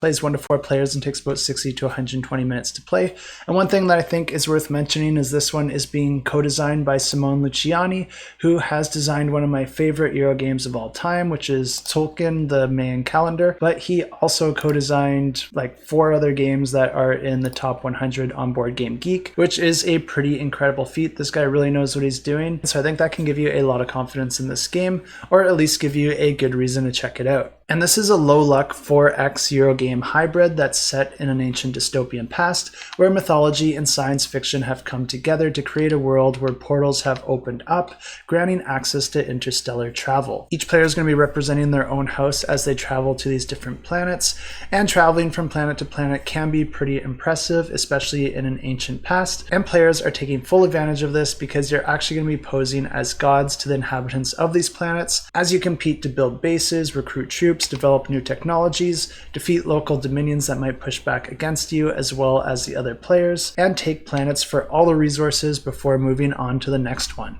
plays 1 to 4 players and takes about 60 to 120 minutes to play. And one thing that I think is worth mentioning is this one is being co-designed by Simone Luciani, who has designed one of my favorite Euro games of all time, which is Tolkien, the Mayan Calendar. But he also co-designed like 4 other games that are in the top 100 on Board Game Geek, which is a pretty incredible feat. This guy really knows what he's doing. So I think that can give you a lot of confidence in this game, or at least give you a good reason to check it out. And this is a low luck 4X Euro game hybrid that's set in an ancient dystopian past where mythology and science fiction have come together to create a world where portals have opened up, granting access to interstellar travel. Each player is going to be representing their own house as they travel to these different planets, and traveling from planet to planet can be pretty impressive, especially in an ancient past. And players are taking full advantage of this because you're actually going to be posing as gods to the inhabitants of these planets as you compete to build bases, recruit troops, develop new technologies, defeat local dominions that might push back against you as well as the other players, and take planets for all the resources before moving on to the next one.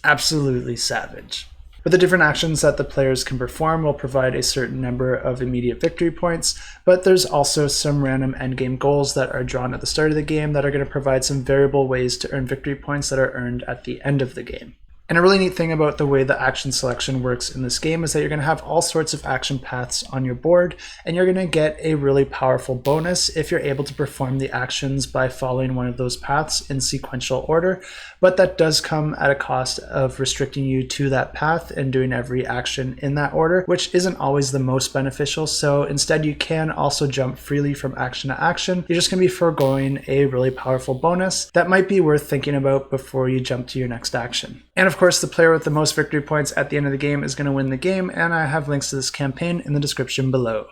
Absolutely savage. But the different actions that the players can perform will provide a certain number of immediate victory points, but there's also some random endgame goals that are drawn at the start of the game that are going to provide some variable ways to earn victory points that are earned at the end of the game. And a really neat thing about the way the action selection works in this game is that you're going to have all sorts of action paths on your board, and you're going to get a really powerful bonus if you're able to perform the actions by following one of those paths in sequential order. But that does come at a cost of restricting you to that path and doing every action in that order, which isn't always the most beneficial. So instead, you can also jump freely from action to action. You're just going to be foregoing a really powerful bonus that might be worth thinking about before you jump to your next action. And of course, the player with the most victory points at the end of the game is going to win the game, and I have links to this campaign in the description below.